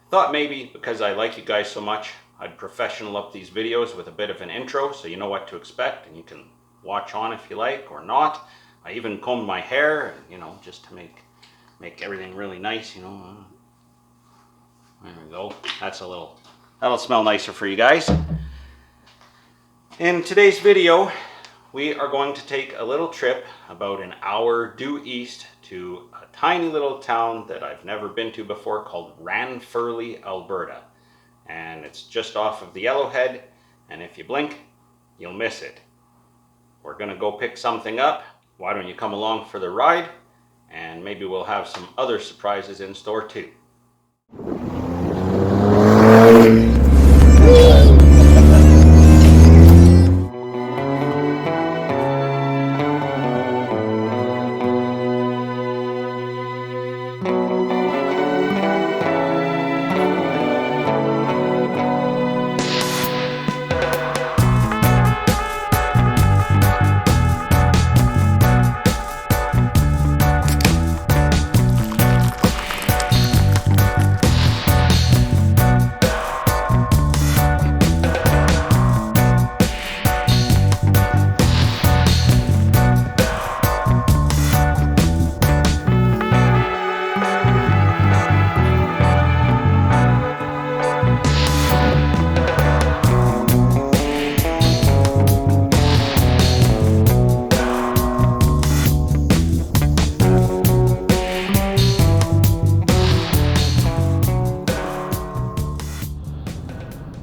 Thought maybe because I like you guys so much, I'd professional up these videos with a bit of an intro so you know what to expect and you can watch on if you like or not. I even combed my hair, just to make everything really nice, There we go. That'll smell nicer for you guys. In today's video, we are going to take a little trip about an hour due east to a tiny little town that I've never been to before called Ranfurly, Alberta. And it's just off of the Yellowhead, and if you blink, you'll miss it. We're gonna go pick something up. Why don't you come along for the ride? And maybe we'll have some other surprises in store too.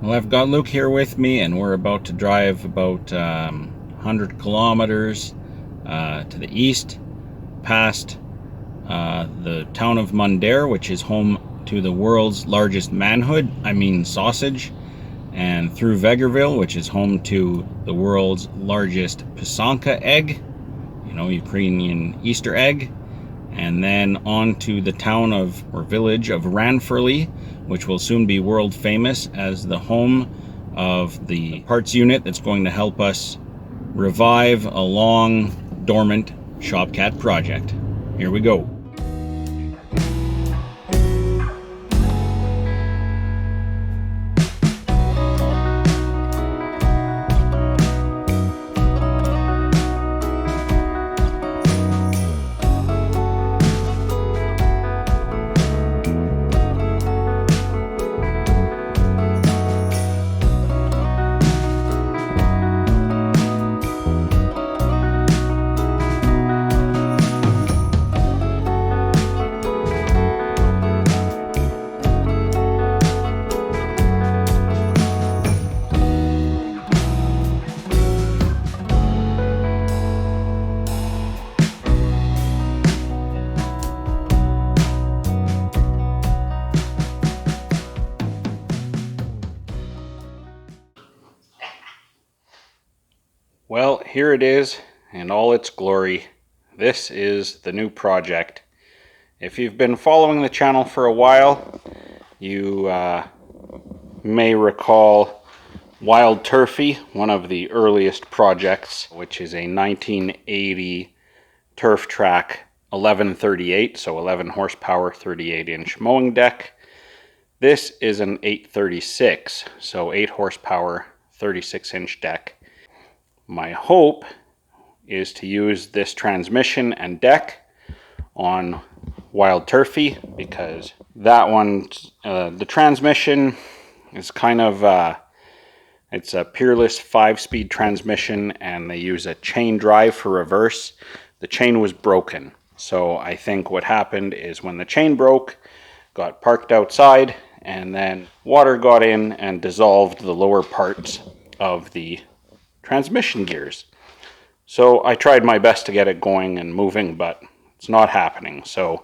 Well, I've got Luke here with me, and we're about to drive about 100 kilometers to the east, past the town of Mundare, which is home to the world's largest sausage, and through Vegreville, which is home to the world's largest pisanka egg, Ukrainian Easter egg, and then on to the town or village of Ranfurly, which will soon be world famous as the home of the parts unit that's going to help us revive a long dormant Shopcat project. Here we go. Well, here it is in all its glory. This is the new project. If you've been following the channel for a while, you may recall Wild Turfy, one of the earliest projects, which is a 1980 turf track 1138, so 11 horsepower, 38-inch mowing deck. This is an 836, so 8 horsepower, 36-inch deck. My hope is to use this transmission and deck on Wild Turfy, because that one, the transmission is kind of, it's a Peerless 5-speed transmission, and they use a chain drive for reverse. The chain was broken, so I think what happened is when the chain broke, got parked outside, and then water got in and dissolved the lower parts of the transmission gears. So I tried my best to get it going and moving, but it's not happening. So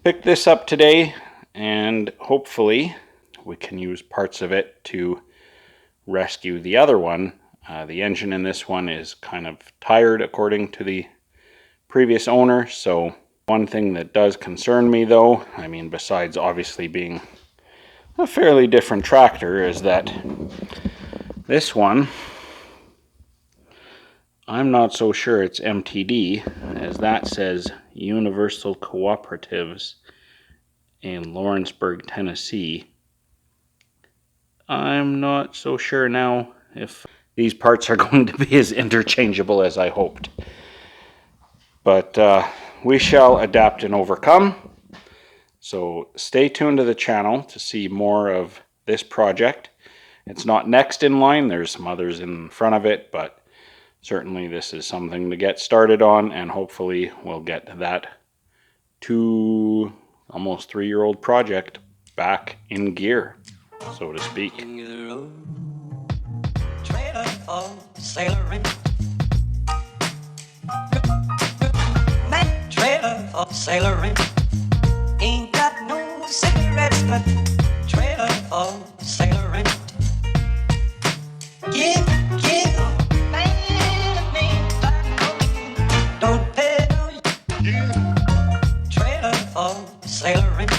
picked this up today, and hopefully we can use parts of it to rescue the other one. The engine in this one is kind of tired according to the previous owner. So one thing that does concern me though, besides obviously being a fairly different tractor, is that this one, I'm not so sure it's MTD, as that says Universal Cooperatives in Lawrenceburg, Tennessee. I'm not so sure now if these parts are going to be as interchangeable as I hoped. But we shall adapt and overcome. So stay tuned to the channel to see more of this project. It's not next in line, there's some others in front of it, but certainly this is something to get started on, and hopefully we'll get that 2, almost 3-year-old project back in gear, so to speak. Trailer for sailoring. Man, trailer for sailoring. Ain't got no cigarettes, but trailer for sailoring. Give, man, don't pay no. Trailer for sailoring.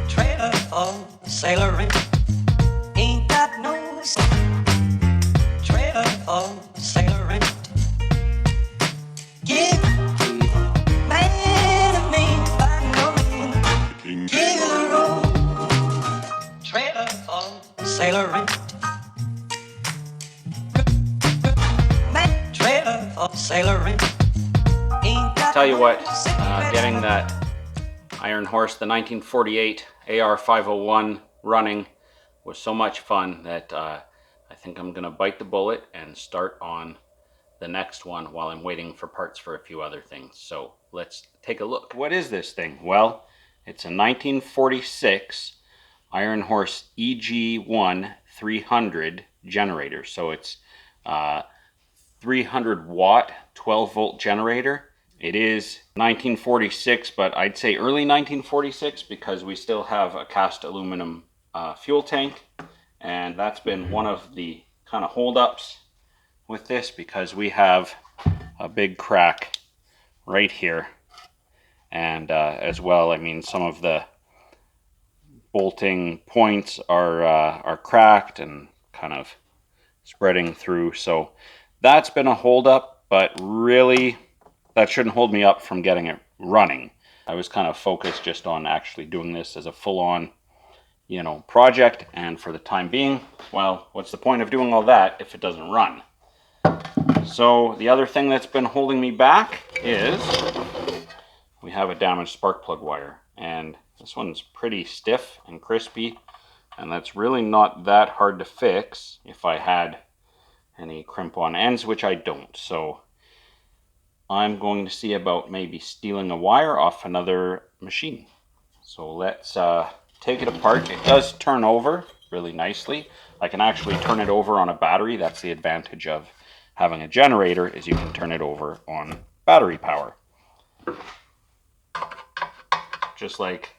Trailer for sailoring. Ain't got no trailer for sailoring. Give, man, by no means. Give the road. Trailer for sailoring. Man, trailer for sailoring. Ain't got Tell you what, no getting that Iron Horse, the 1948 AR 501 running was so much fun that I think I'm gonna bite the bullet and start on the next one while I'm waiting for parts for a few other things. So let's take a look. What is this thing? Well, it's a 1946 Iron Horse EG1 300 generator. So it's 300 watt 12 volt generator. It is 1946, but I'd say early 1946 because we still have a cast aluminum fuel tank, and that's been one of the kind of holdups with this because we have a big crack right here, and as well, I mean, some of the bolting points are cracked and kind of spreading through, so that's been a holdup, but really that shouldn't hold me up from getting it running. I was kind of focused just on actually doing this as a full-on, you know, project, and for the time being, well, what's the point of doing all that if it doesn't run? So the other thing that's been holding me back is we have a damaged spark plug wire, and this one's pretty stiff and crispy, and that's really not that hard to fix if I had any crimp-on ends, which I don't. So I'm going to see about maybe stealing a wire off another machine. So let's take it apart. It does turn over really nicely. I can actually turn it over on a battery. That's the advantage of having a generator, is you can turn it over on battery power. Just like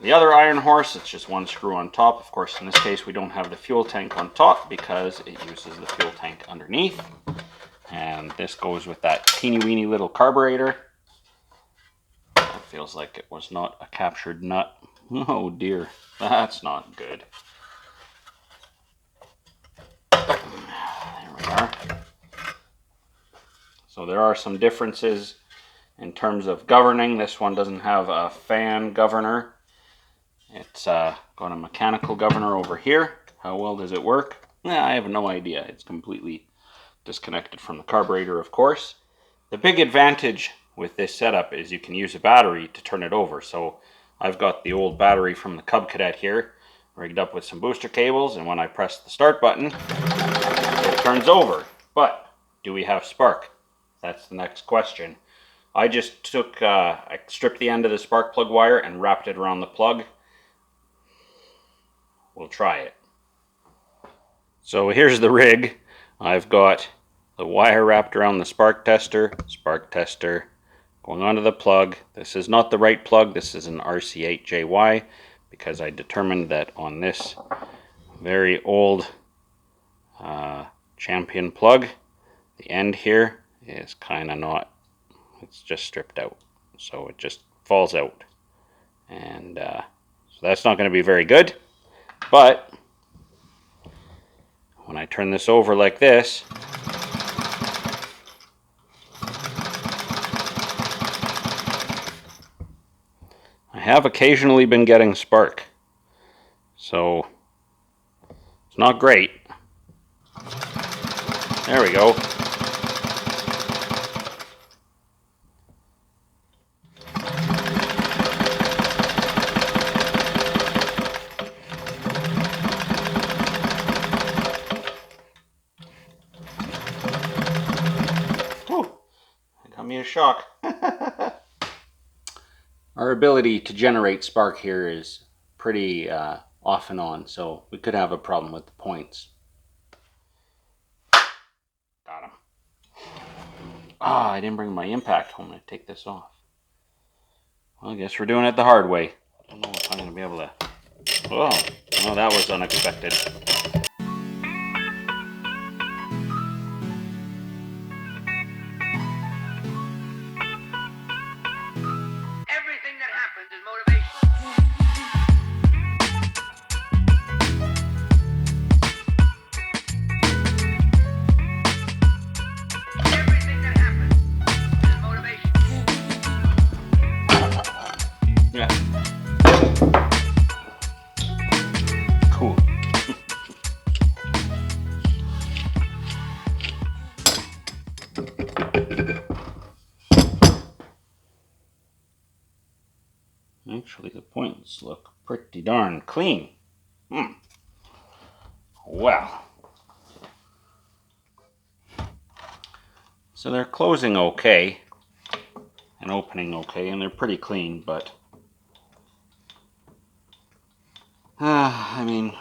the other Iron Horse, it's just one screw on top. Of course, in this case, we don't have the fuel tank on top because it uses the fuel tank underneath. And this goes with that teeny weeny little carburetor. That feels like it was not a captured nut. Oh dear, that's not good. There we are. So there are some differences in terms of governing. This one doesn't have a fan governor. It's got a mechanical governor over here. How well does it work? I have no idea. It's completely disconnected from the carburetor, of course. The big advantage with this setup is you can use a battery to turn it over. So I've got the old battery from the Cub Cadet here rigged up with some booster cables, and when I press the start button, it turns over. But do we have spark? That's the next question. I just took, I stripped the end of the spark plug wire and wrapped it around the plug. We'll try it. So here's the rig. I've got the wire wrapped around the spark tester going onto the plug. This is not the right plug. This is an RC8JY because I determined that on this very old Champion plug, the end here is kind of not, it's just stripped out. So it just falls out. And so that's not going to be very good. But when I turn this over like this, I have occasionally been getting spark, so it's not great. There we go. Whew, it got me a shock. Our ability to generate spark here is pretty off and on, so we could have a problem with the points. Got him. Ah, I didn't bring my impact home to take this off. Well, I guess we're doing it the hard way. I don't know if I'm going to be able to... Oh, no, that was unexpected. Everything that happens is motivation. Everything that happens is motivation. Yeah. Cool. Actually, the points look pretty darn clean. Well. So they're closing okay and opening okay, and they're pretty clean, but I mean,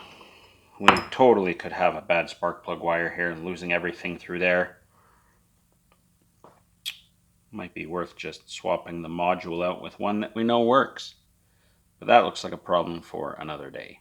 we totally could have a bad spark plug wire here and losing everything through there. Might be worth just swapping the module out with one that we know works. But that looks like a problem for another day.